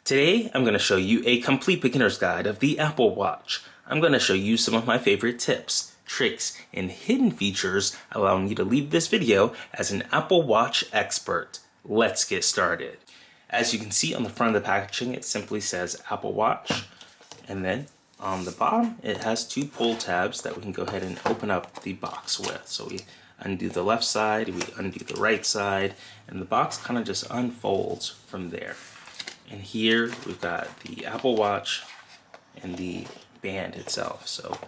Today, I'm going to show you a complete beginner's guide of the Apple Watch. I'm going to show you some of my favorite tips, tricks, and hidden features allowing you to leave this video as an Apple Watch expert. Let's get started. As you can see on the front of the packaging, it simply says Apple Watch. And then on the bottom, it has two pull tabs that we can go ahead and open up the box with. So we undo the left side, we undo the right side, and the box kind of just unfolds from there. And here we've got the Apple Watch and the band itself. So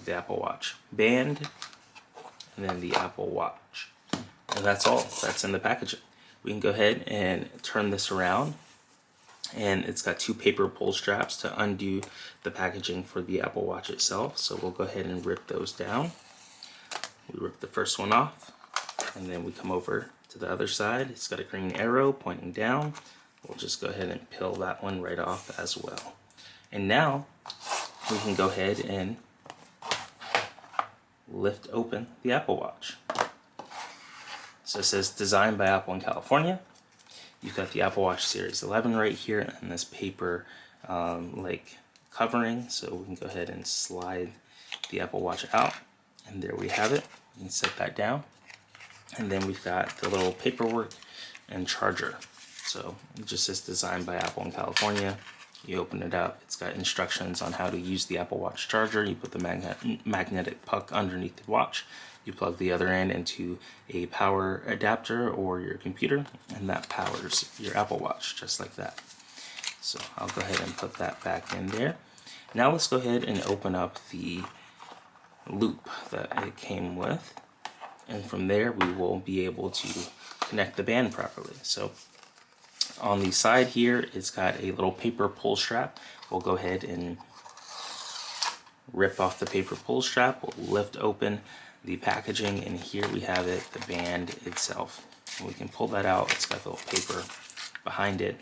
the Apple Watch band and then the Apple Watch. And that's all that's in the packaging. We can go ahead and turn this around, and it's got two paper pull straps to undo the packaging for the Apple Watch itself. So we'll go ahead and rip those down. We rip the first one off, and then we come over to the other side. It's got a green arrow pointing down. We'll just go ahead and peel that one right off as well. And now we can go ahead and lift open the Apple Watch. So it says designed by Apple in California. You've got the Apple Watch Series 11 right here in this paper like covering. So we can go ahead and slide the Apple Watch out, and there we have it. You can set that down. And then we've got the little paperwork and charger. So it just says designed by Apple in California. You open it up, it's got instructions on how to use the Apple Watch charger. You put the magnetic puck underneath the watch. You plug the other end into a power adapter or your computer, and that powers your Apple Watch just like that. So I'll go ahead and put that back in there. Now let's go ahead and open up the loop that it came with. And from there, we will be able to connect the band properly. So on the side here, it's got a little paper pull strap. We'll go ahead and rip off the paper pull strap. We'll lift open the packaging, and here we have it, the band itself. And we can pull that out. It's got a little paper behind it,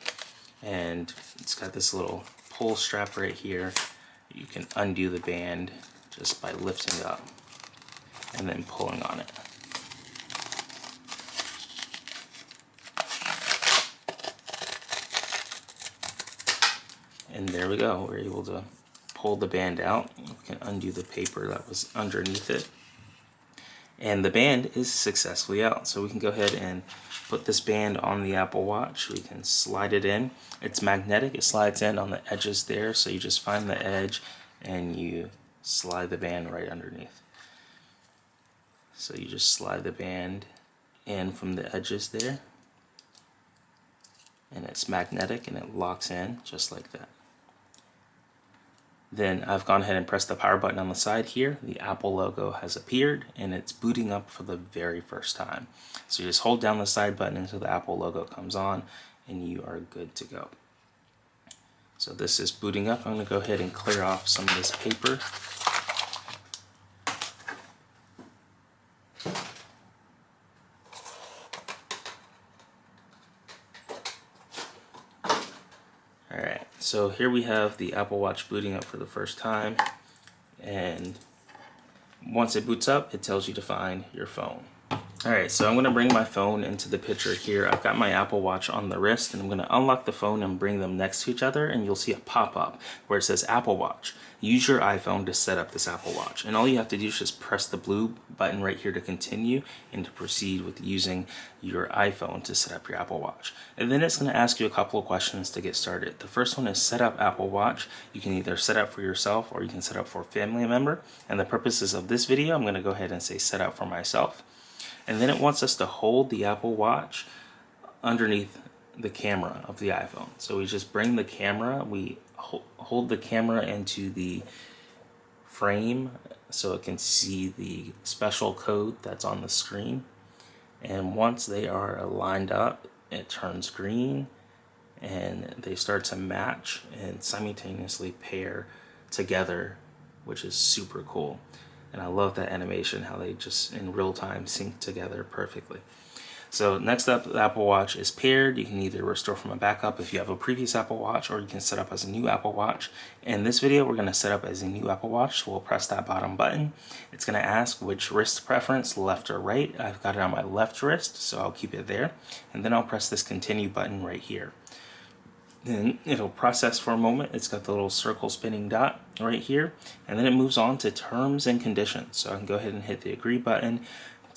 and it's got this little pull strap right here. You can undo the band just by lifting up and then pulling on it. And there we go, we're able to pull the band out. We can undo the paper that was underneath it. And the band is successfully out. So we can go ahead and put this band on the Apple Watch. We can slide it in. It's magnetic, it slides in on the edges there. So you just find the edge and you slide the band right underneath. So you just slide the band in from the edges there. And it's magnetic and it locks in just like that. Then I've gone ahead and pressed the power button on the side here. The Apple logo has appeared and it's booting up for the very first time. So you just hold down the side button until the Apple logo comes on and you are good to go. So this is booting up. I'm going to go ahead and clear off some of this paper. Alright, so here we have the Apple Watch booting up for the first time, and once it boots up, it tells you to find your phone. Alright, so I'm going to bring my phone into the picture here. I've got my Apple Watch on the wrist, and I'm going to unlock the phone and bring them next to each other, and you'll see a pop-up where it says Apple Watch. Use your iPhone to set up this Apple Watch. And all you have to do is just press the blue button right here to continue and to proceed with using your iPhone to set up your Apple Watch. And then it's going to ask you a couple of questions to get started. The first one is set up Apple Watch. You can either set up for yourself or you can set up for a family member. And the purposes of this video, I'm going to go ahead and say set up for myself. And then it wants us to hold the Apple Watch underneath the camera of the iPhone. So we just bring the camera, we hold the camera into the frame so it can see the special code that's on the screen. And once they are lined up, it turns green and they start to match and simultaneously pair together, which is super cool. And I love that animation, how they just in real time sync together perfectly. So next up, the Apple Watch is paired. You can either restore from a backup if you have a previous Apple Watch, or you can set up as a new Apple Watch. In this video, we're going to set up as a new Apple Watch. So we'll press that bottom button. It's going to ask which wrist preference, left or right. I've got it on my left wrist, so I'll keep it there. And then I'll press this continue button right here. Then it'll process for a moment. It's got the little circle spinning dot right here, and then it moves on to terms and conditions. So I can go ahead and hit the agree button,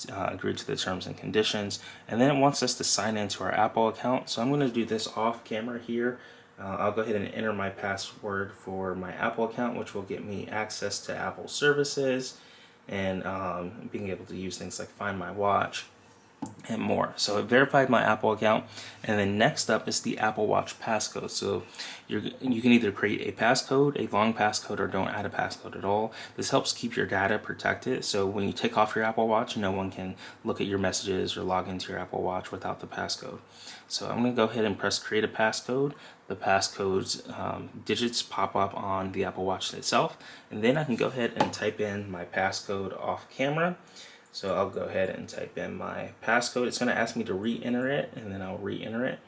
agree to the terms and conditions, and then it wants us to sign into our Apple account. So I'm going to do this off camera here. I'll go ahead and enter my password for my Apple account, which will get me access to Apple services and being able to use things like Find My Watch and more. So it verified my Apple account, and then next up is the Apple Watch passcode. So you can either create a passcode, a long passcode, or don't add a passcode at all. This helps keep your data protected, so when you take off your Apple Watch, no one can look at your messages or log into your Apple Watch without the passcode. So I'm going to go ahead and press create a passcode. The passcode's digits pop up on the Apple Watch itself, and then I can go ahead and type in my passcode off camera. So I'll go ahead and type in my passcode. It's going to ask me to re-enter it, and then I'll re-enter it.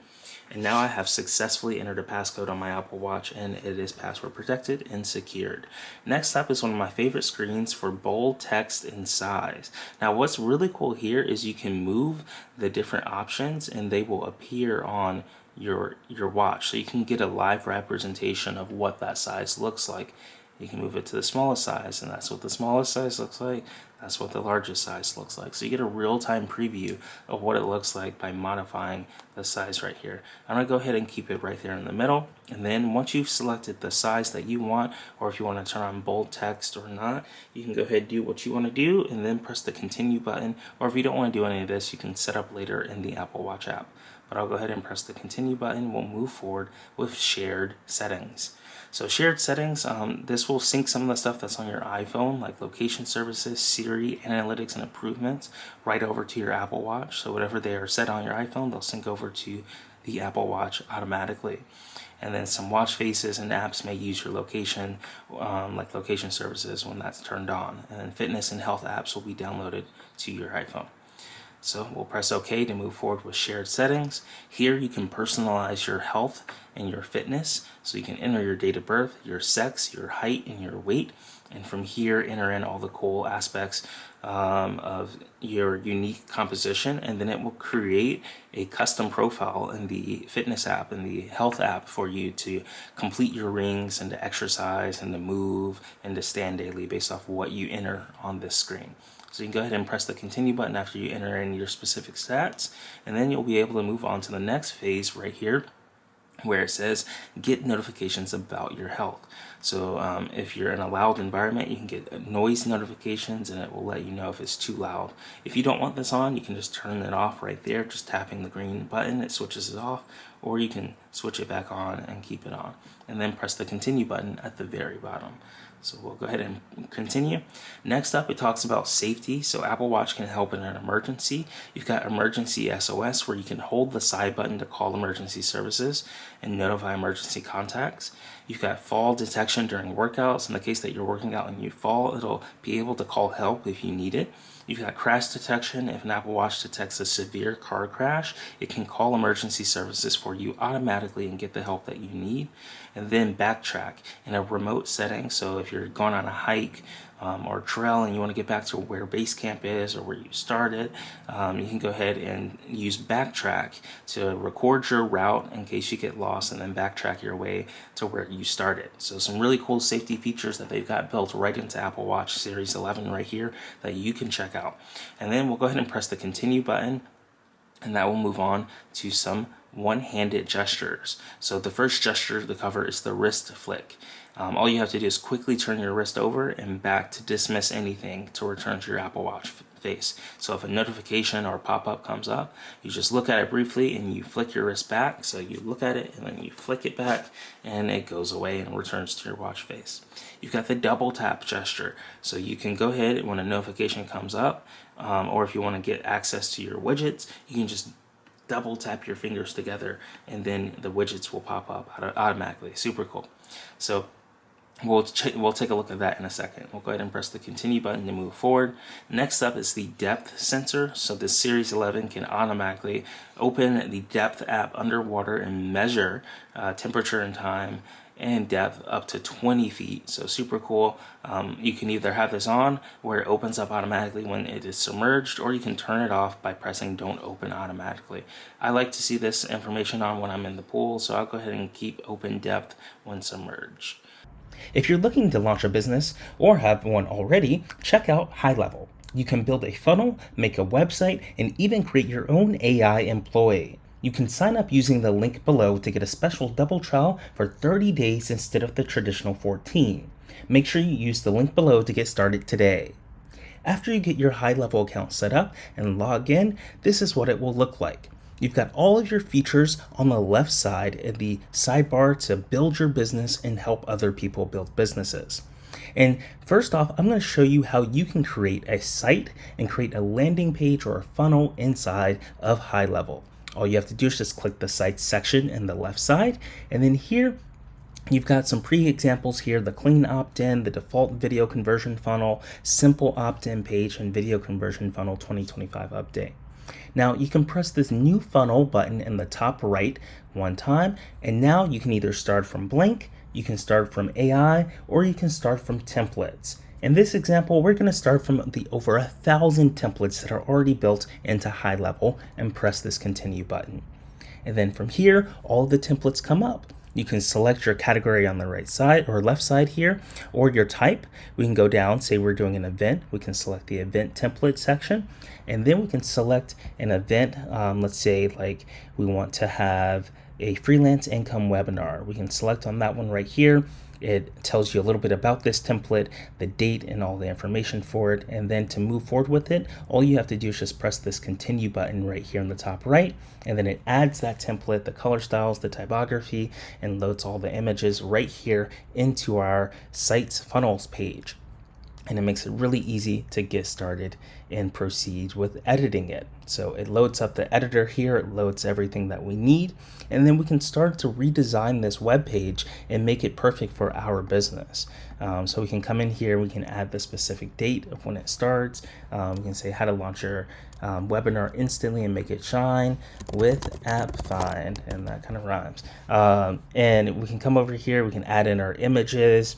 And now I have successfully entered a passcode on my Apple Watch, and it is password protected and secured. Next up is one of my favorite screens for bold text and size. Now what's really cool here is you can move the different options and they will appear on your watch. So you can get a live representation of what that size looks like. You can move it to the smallest size, and that's what the smallest size looks like. That's what the largest size looks like. So you get a real-time preview of what it looks like by modifying the size right here. I'm going to go ahead and keep it right there in the middle. And then once you've selected the size that you want, or if you want to turn on bold text or not, you can go ahead and do what you want to do and then press the continue button. Or if you don't want to do any of this, you can set up later in the Apple Watch app. But I'll go ahead and press the continue button. We'll move forward with shared settings. So shared settings, this will sync some of the stuff that's on your iPhone, like location services, Siri, analytics, and improvements, right over to your Apple Watch. So whatever they are set on your iPhone, they'll sync over to the Apple Watch automatically. And then some watch faces and apps may use your location, like location services when that's turned on. And then fitness and health apps will be downloaded to your iPhone. So we'll press OK to move forward with shared settings. Here you can personalize your health and your fitness. So you can enter your date of birth, your sex, your height, and your weight. And from here, enter in all the cool aspects of your unique composition. And then it will create a custom profile in the fitness app and the health app for you to complete your rings and to exercise and to move and to stand daily based off what you enter on this screen. So you can go ahead and press the continue button after you enter in your specific stats, and then you'll be able to move on to the next phase right here where it says get notifications about your health. So if you're in a loud environment, you can get noise notifications and it will let you know if it's too loud. If you don't want this on, you can just turn it off right there, just tapping the green button, it switches it off, or you can switch it back on and keep it on. And then press the continue button at the very bottom. So we'll go ahead and continue. Next up, it talks about safety. So Apple Watch can help in an emergency. You've got emergency SOS where you can hold the side button to call emergency services and notify emergency contacts. You've got fall detection during workouts. In the case that you're working out and you fall, it'll be able to call help if you need it. You've got crash detection. If an Apple Watch detects a severe car crash, it can call emergency services for you automatically and get the help that you need. And then backtrack in a remote setting. So if you're going on a hike or trail and you want to get back to where base camp is or where you started, you can go ahead and use backtrack to record your route in case you get lost and then backtrack your way to where you started. So some really cool safety features that they've got built right into Apple Watch Series 11 right here that you can check out. And then we'll go ahead and press the continue button, and that will move on to some one-handed gestures. So the first gesture to cover is the wrist flick. All you have to do is quickly turn your wrist over and back to dismiss anything to return to your Apple Watch face. So if a notification or a pop-up comes up, you just look at it briefly and you flick your wrist back. So you look at it and then you flick it back and it goes away and returns to your watch face. You've got the double tap gesture. So you can go ahead when a notification comes up, or if you want to get access to your widgets, you can just double tap your fingers together and then the widgets will pop up automatically. Super cool. So We'll take a look at that in a second. We'll go ahead and press the continue button to move forward. Next up is the depth sensor. So the Series 11 can automatically open the depth app underwater and measure temperature and time and depth up to 20 feet. So super cool. You can either have this on where it opens up automatically when it is submerged, or you can turn it off by pressing don't open automatically. I like to see this information on when I'm in the pool, so I'll go ahead and keep open depth when submerged. If you're looking to launch a business or have one already, check out HighLevel. You can build a funnel, make a website, and even create your own AI employee. You can sign up using the link below to get a special double trial for 30 days instead of the traditional 14. Make sure you use the link below to get started today. After you get your HighLevel account set up and log in, this is what it will look like. You've got all of your features on the left side in the sidebar to build your business and help other people build businesses. And first off, I'm going to show you how you can create a site and create a landing page or a funnel inside of HighLevel. All you have to do is just click the site section in the left side, and then here you've got some pre-examples here: the clean opt-in, the default video conversion funnel, simple opt-in page, and video conversion funnel 2025 update. Now you can press this new funnel button in the top right one time, and now you can either start from blank, you can start from AI, or you can start from templates. In this example, we're going to start from the over 1,000 templates that are already built into HighLevel and press this continue button. And then from here, all the templates come up. You can select your category on the right side or left side here, or your type. We can go down, say we're doing an event. We can select the event template section, and then we can select an event. Let's say like we want to have a freelance income webinar. We can select on that one right here. It tells you a little bit about this template, the date, and all the information for it. And then to move forward with it, all you have to do is just press this continue button right here in the top right. And then it adds that template, the color styles, the typography, and loads all the images right here into our site's funnels page. And it makes it really easy to get started and proceed with editing it. So it loads up the editor here, it loads everything that we need, and then we can start to redesign this web page and make it perfect for our business. So we can come in here, we can add the specific date of when it starts. We can say how to launch your webinar instantly and make it shine with AppFind, and that kind of rhymes. And we can come over here, we can add in our images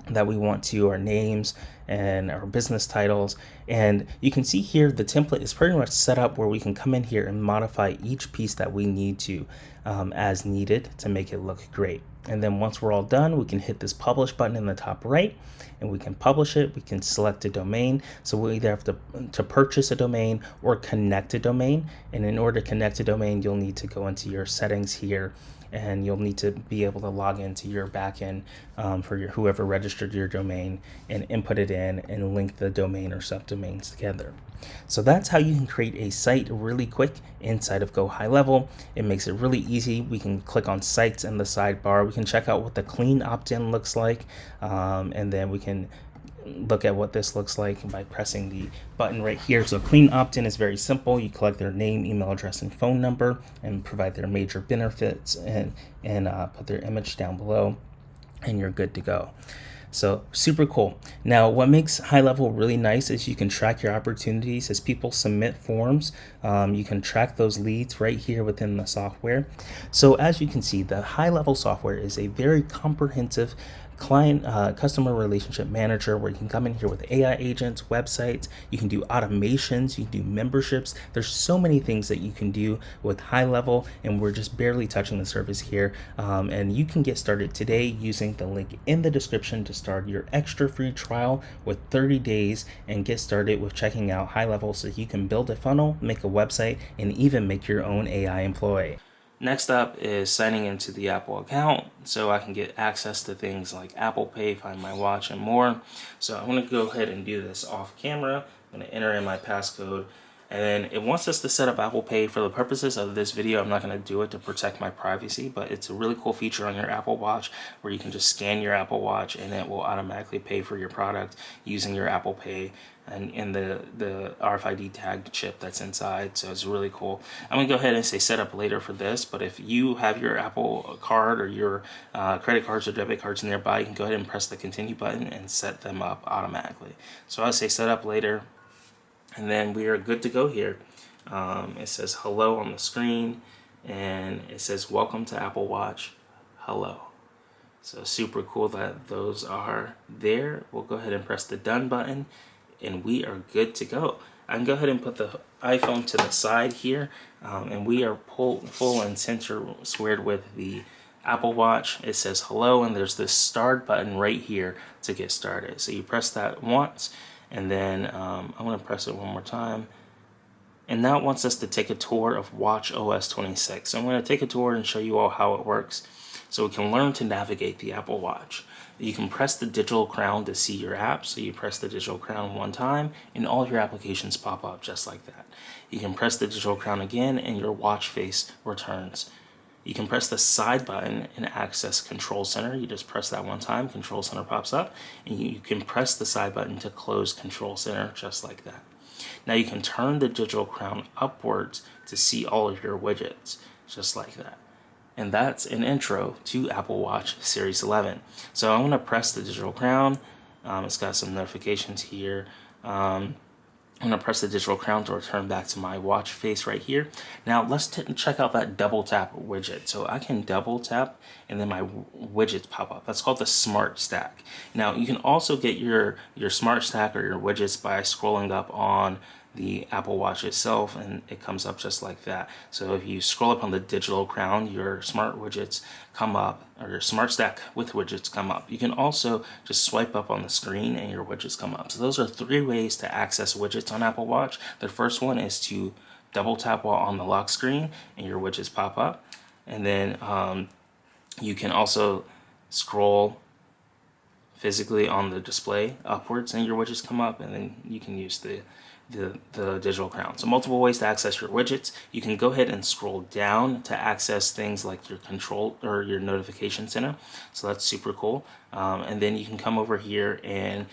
that we want to, our names and our business titles. And you can see here the template is pretty much set up where we can come in here and modify each piece that we need to as needed to make it look great. And then once we're all done, we can hit this publish button in the top right and we can publish it. We can select a domain. So we either have to purchase a domain or connect a domain. And in order to connect a domain, you'll need to go into your settings here, and you'll need to be able to log into your backend for your whoever registered your domain and input it in and link the domain or subdomains together. So that's how you can create a site really quick inside of Go HighLevel. It makes it really easy. We can click on sites in the sidebar. We can check out what the clean opt-in looks like, and then we can look at what this looks like by pressing the button right here. So clean opt-in is very simple. You collect their name, email address, and phone number and provide their major benefits and put their image down below, and you're good to go. So super cool. Now, what makes HighLevel really nice is you can track your opportunities as people submit forms. You can track those leads right here within the software. So as you can see, the HighLevel software is a very comprehensive client customer relationship manager where you can come in here with AI agents, websites, you can do automations, you can do memberships. There's so many things that you can do with HighLevel, and we're just barely touching the surface here. And you can get started today using the link in the description to start your extra free trial with 30 days and get started with checking out HighLevel so you can build a funnel, make a website, and even make your own AI employee. Next up is signing into the Apple account so I can get access to things like Apple Pay, Find My Watch, and more. So I'm going to go ahead and do this off camera. I'm going to enter in my passcode, And then it wants us to set up Apple Pay. For the purposes of this video, I'm not going to do it to protect my privacy, but it's a really cool feature on your Apple Watch where you can just scan your Apple Watch and it will automatically pay for your product using your Apple Pay and the RFID tag chip that's inside. So it's really cool. I'm going to go ahead and say set up later for this, but if you have your Apple card or your credit cards or debit cards nearby, you can go ahead and press the continue button and set them up automatically. So I'll say set up later. And then we are good to go here. It says hello on the screen, and it says welcome to Apple Watch, hello. So super cool that those are there. We'll go ahead and press the done button, and we are good to go. I can go ahead and put the iPhone to the side here, and we are full and center squared with the Apple Watch. It says hello, and there's this start button right here to get started. So you press that once, and then I'm going to press it one more time. And now it wants us to take a tour of watchOS 26. So I'm going to take a tour and show you all how it works so we can learn to navigate the Apple Watch. You can press the digital crown to see your apps. So you press the digital crown one time and all your applications pop up just like that. You can press the digital crown again and your watch face returns. You can press the side button and access Control Center. You just press that one time, Control Center pops up, and you can press the side button to close Control Center just like that. Now you can turn the digital crown upwards to see all of your widgets just like that. And that's an intro to Apple Watch Series 11. So I'm going to press the digital crown. It's got some notifications here. I'm going to press the digital crown to return back to my watch face right here. Now let's check out that double tap widget. So I can double tap and then my widgets pop up. That's called the Smart Stack. Now you can also get your Smart Stack or your widgets by scrolling up on the Apple Watch itself, and it comes up just like that. So if you scroll up on the digital crown, your smart widgets come up, or your Smart Stack with widgets come up. You can also just swipe up on the screen and your widgets come up. So those are 3 ways to access widgets on Apple Watch. The first one is to double tap while on the lock screen and your widgets pop up. And then you can also scroll physically on the display upwards and your widgets come up, and then you can use the digital crown. So multiple ways to access your widgets. You can go ahead and scroll down to access things like your control or your notification center. So that's super cool. And then you can come over here and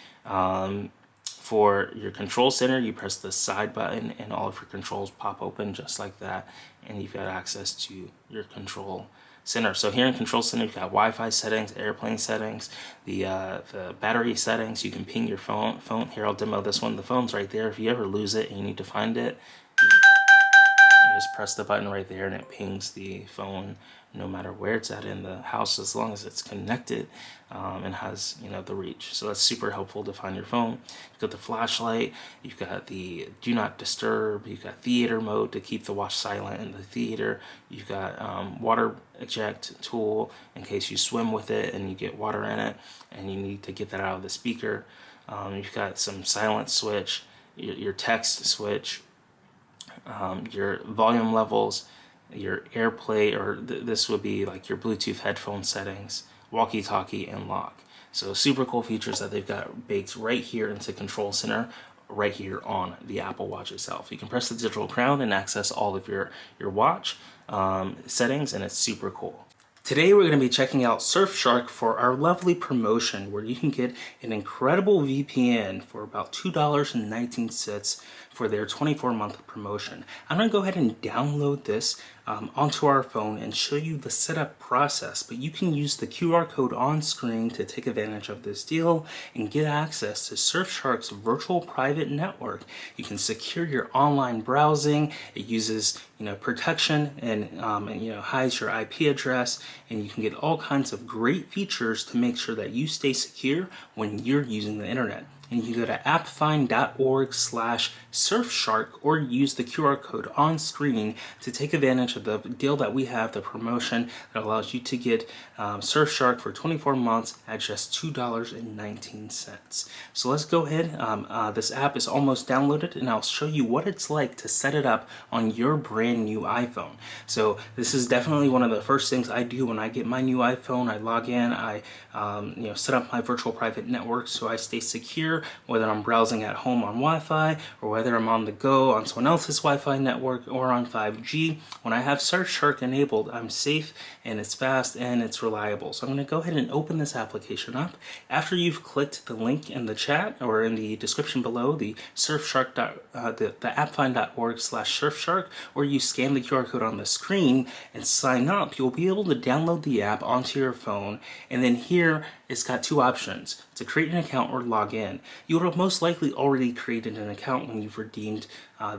for your control center, you press the side button and all of your controls pop open just like that. And you've got access to your control center. So here in Control Center, you've got Wi-Fi settings, airplane settings, the battery settings. You can ping your phone. Here, I'll demo this one. The phone's right there. If you ever lose it and you need to find it, you just press the button right there and it pings the phone no matter where it's at in the house, as long as it's connected and has, you know, the reach. So that's super helpful to find your phone. You've got the flashlight, you've got the do not disturb, you've got theater mode to keep the watch silent in the theater, you've got water eject tool in case you swim with it and you get water in it and you need to get that out of the speaker. You've got some silent switch, your text switch, your volume levels, your AirPlay, or this would be like your Bluetooth headphone settings, walkie-talkie, and lock. So super cool features that they've got baked right here into Control Center, right here on the Apple Watch itself. You can press the digital crown and access all of your watch settings, and it's super cool. Today we're going to be checking out Surfshark for our lovely promotion where you can get an incredible VPN for about $2.19 for their 24-month promotion. I'm going to go ahead and download this onto our phone and show you the setup process, but you can use the QR code on screen to take advantage of this deal and get access to Surfshark's virtual private network. You can secure your online browsing. It uses, you know, protection and you know, hides your IP address, and you can get all kinds of great features to make sure that you stay secure when you're using the internet. And you can go to appfind.org/Surfshark or use the QR code on screen to take advantage of the deal that we have, the promotion that allows you to get Surfshark for 24 months at just $2.19. So let's go ahead. This app is almost downloaded, and I'll show you what it's like to set it up on your brand new iPhone. So this is definitely one of the first things I do when I get my new iPhone. I log in, I you know, set up my virtual private network so I stay secure browser, whether I'm browsing at home on Wi-Fi, or whether I'm on the go on someone else's Wi-Fi network or on 5G. When I have Surfshark enabled, I'm safe and it's fast and it's reliable. So I'm going to go ahead and open this application up. After you've clicked the link in the chat or in the description below, the Surfshark, the appfind.org/Surfshark, or you scan the QR code on the screen and sign up, you'll be able to download the app onto your phone. And then here it's got two options: to create an account or log in. You would have most likely already created an account when you've redeemed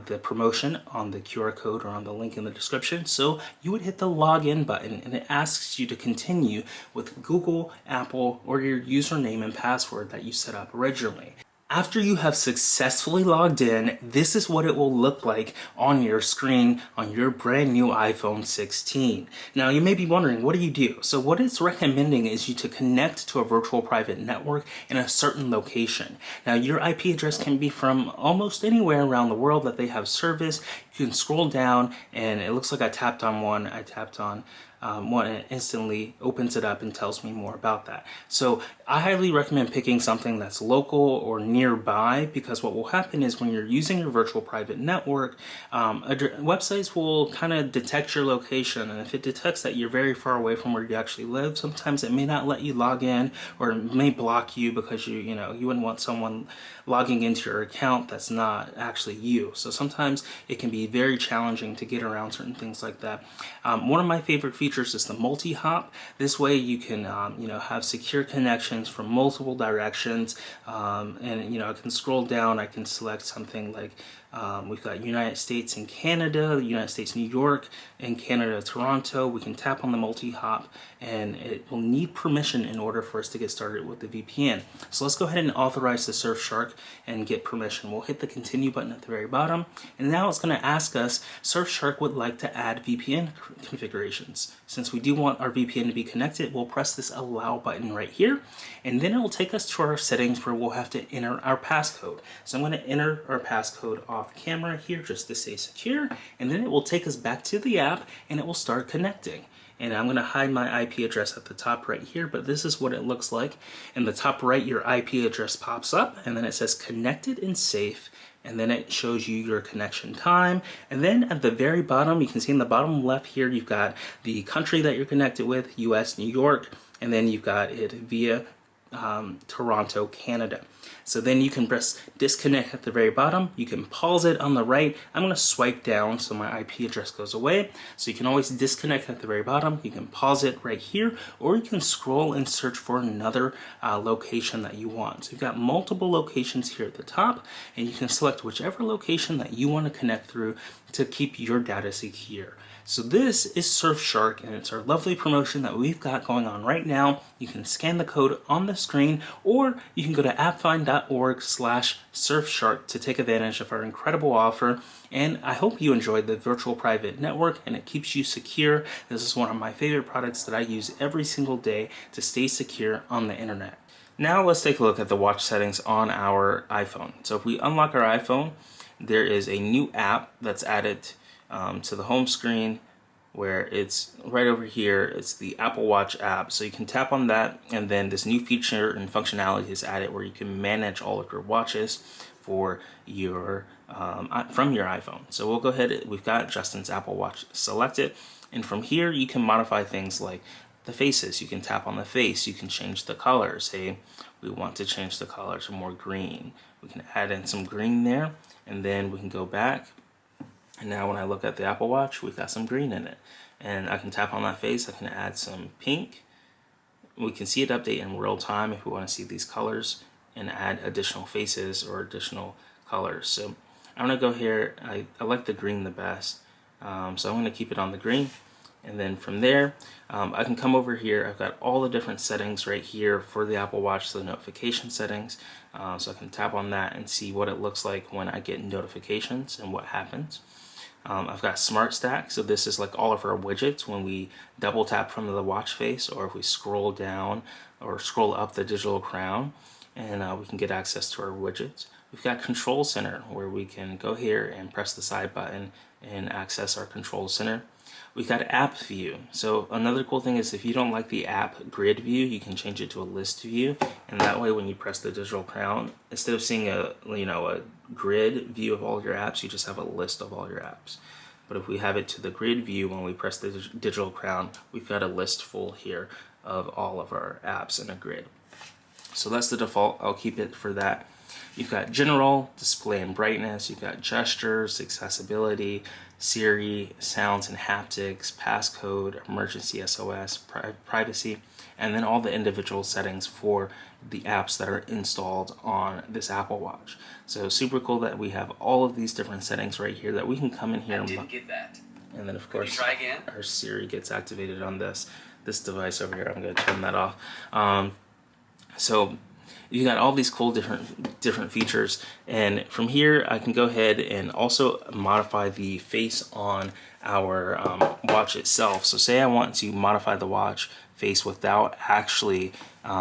the promotion on the QR code or on the link in the description. So you would hit the login button and it asks you to continue with Google, Apple, or your username and password that you set up originally. After you have successfully logged in, this is what it will look like on your screen on your brand new iPhone 16. Now you may be wondering, what do you do? So what it's recommending is you to connect to a virtual private network in a certain location. Now your IP address can be from almost anywhere around the world that they have service. You can scroll down and it looks like I tapped on one. I tapped on one, and it instantly opens it up and tells me more about that. So I highly recommend picking something that's local or nearby, because what will happen is when you're using your virtual private network, websites will kind of detect your location, and if it detects that you're very far away from where you actually live, sometimes it may not let you log in, or it may block you because you wouldn't want someone logging into your account that's not actually you. So sometimes it can be very challenging to get around certain things like that. One of my favorite features is the multi-hop. This way you can have secure connections from multiple directions, and I can scroll down. I can select something like we've got United States and Canada, United States New York, and Canada Toronto. We can tap on the multi-hop and it will need permission in order for us to get started with the VPN. So let's go ahead and authorize the Surfshark and get permission. We'll hit the continue button at the very bottom, and now it's going to ask us, Surfshark would like to add VPN configurations. Since we do want our VPN to be connected, we'll press this allow button right here, and then it will take us to our settings where we'll have to enter our passcode. So I'm going to enter our passcode off camera here just to stay secure, and then it will take us back to the app and it will start connecting. And I'm going to hide my IP address at the top right here, but this is what it looks like. In the top right, your IP address pops up, and then it says connected and safe, and then it shows you your connection time. And then at the very bottom, you can see in the bottom left here, you've got the country that you're connected with, US, New York, and then you've got it via Toronto, Canada. So then you can press disconnect at the very bottom. You can pause it on the right. I'm going to swipe down so my IP address goes away. So you can always disconnect at the very bottom. You can pause it right here, or you can scroll and search for another location that you want. So you've got multiple locations here at the top, and you can select whichever location that you want to connect through to keep your data secure. So this is Surfshark, and it's our lovely promotion that we've got going on right now. You can scan the code on the screen, or you can go to appfind.org/Surfshark to take advantage of our incredible offer. And I hope you enjoyed the virtual private network and it keeps you secure. This is one of my favorite products that I use every single day to stay secure on the internet. Now let's take a look at the watch settings on our iPhone. So if we unlock our iPhone, there is a new app that's added to the home screen, where it's right over here. It's the Apple Watch app. So you can tap on that, and then this new feature and functionality is added where you can manage all of your watches for your from your iPhone. So we'll go ahead. We've got Justin's Apple Watch selected, and from here you can modify things like the faces. You can tap on the face. You can change the color. Say we want to change the color to more green. We can add in some green there, and then we can go back. And now when I look at the Apple Watch, we've got some green in it. And I can tap on that face, I can add some pink. We can see it update in real time if we want to see these colors and add additional faces or additional colors. So I'm gonna go here, I like the green the best. So I'm gonna keep it on the green. And then from there, I can come over here. I've got all the different settings right here for the Apple Watch, the notification settings. So I can tap on that and see what it looks like when I get notifications and what happens. I've got Smart Stack, so this is like all of our widgets when we double tap from the watch face, or if we scroll down or scroll up the digital crown, and we can get access to our widgets. We've got Control Center, where we can go here and press the side button and access our Control Center. We got app view. So another cool thing is if you don't like the app grid view, you can change it to a list view, and that way when you press the digital crown, instead of seeing a grid view of all your apps, you just have a list of all your apps. But if we have it to the grid view, when we press the digital crown, we've got a list full here of all of our apps in a grid. So that's the default. I'll keep it for that. You've got general, display and brightness. You've got gestures, accessibility, Siri, sounds and haptics, passcode, emergency SOS, privacy, and then all the individual settings for the apps that are installed on this Apple Watch. So super cool that we have all of these different settings right here that we can come in here. I didn't get that. And then of course, try again? our Siri gets activated on this device over here. I'm going to turn that off. So you got all these cool different features, and from here I can go ahead and also modify the face on our watch itself. So say I want to modify the watch face without actually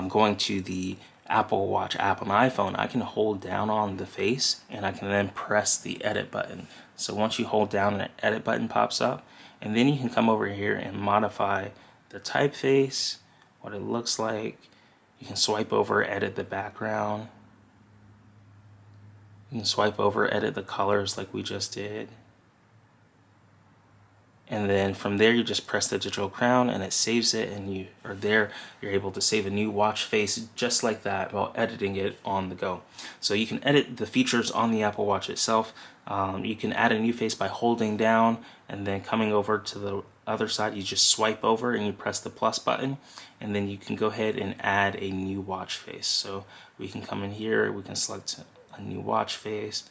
going to the Apple Watch app on the iPhone. I can hold down on the face and I can then press the edit button. So once you hold down, an edit button pops up, and then you can come over here and modify the typeface, what it looks like. You can swipe over, edit the background. You can swipe over, edit the colors like we just did. And then from there, you just press the digital crown and it saves it, and you're able to save a new watch face just like that while editing it on the go. So you can edit the features on the Apple Watch itself. You can add a new face by holding down and then coming over to the other side. You just swipe over and you press the plus button, and then you can go ahead and add a new watch face. So we can come in here, we can select a new watch face.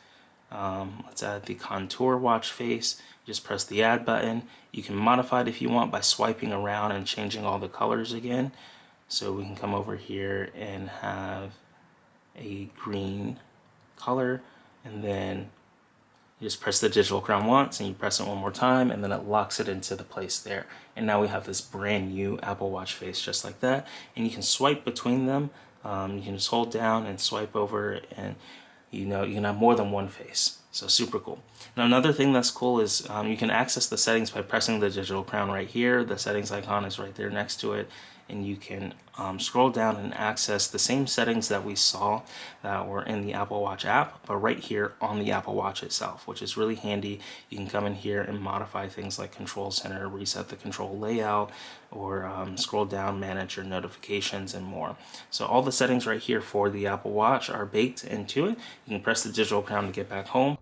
Let's add the contour watch face. Just press the add button. You can modify it if you want by swiping around and changing all the colors again. So we can come over here and have a green color, and then you just press the digital crown once and you press it one more time, and then it locks it into the place there. And now we have this brand new Apple Watch face just like that. And you can swipe between them. You can just hold down and swipe over, and you can have more than one face. So super cool. Now another thing that's cool is you can access the settings by pressing the digital crown right here. The settings icon is right there next to it, and you can scroll down and access the same settings that we saw that were in the Apple Watch app, but right here on the Apple Watch itself, which is really handy. You can come in here and modify things like control center, reset the control layout, or scroll down, manage your notifications, and more. So all the settings right here for the Apple Watch are baked into it. You can press the digital crown to get back home.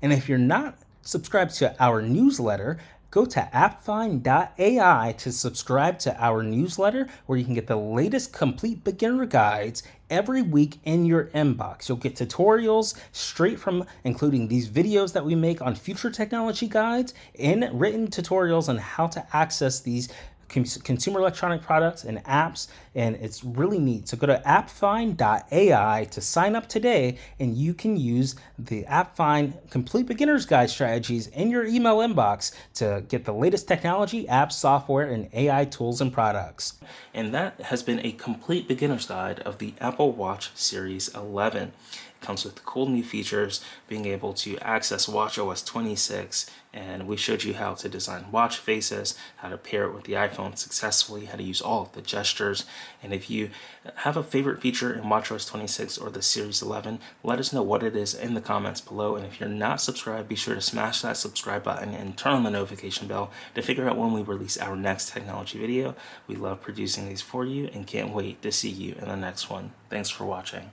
And if you're not subscribed to our newsletter, go to appfind.ai to subscribe to our newsletter, where you can get the latest complete beginner guides every week in your inbox. You'll get tutorials straight from, including these videos that we make on future technology guides, and written tutorials on how to access these consumer electronic products and apps, and it's really neat. So go to appfind.ai to sign up today, and you can use the AppFind Complete Beginner's Guide strategies in your email inbox to get the latest technology, apps, software, and AI tools and products. And that has been a complete beginner's guide of the Apple Watch Series 11. It comes with cool new features, being able to access watchOS 26, and we showed you how to design watch faces, how to pair it with the iPhone successfully, how to use all of the gestures. And if you have a favorite feature in watchOS 26 or the Series 11, let us know what it is in the comments below. And if you're not subscribed, be sure to smash that subscribe button and turn on the notification bell to figure out when we release our next technology video. We love producing these for you and can't wait to see you in the next one. Thanks for watching.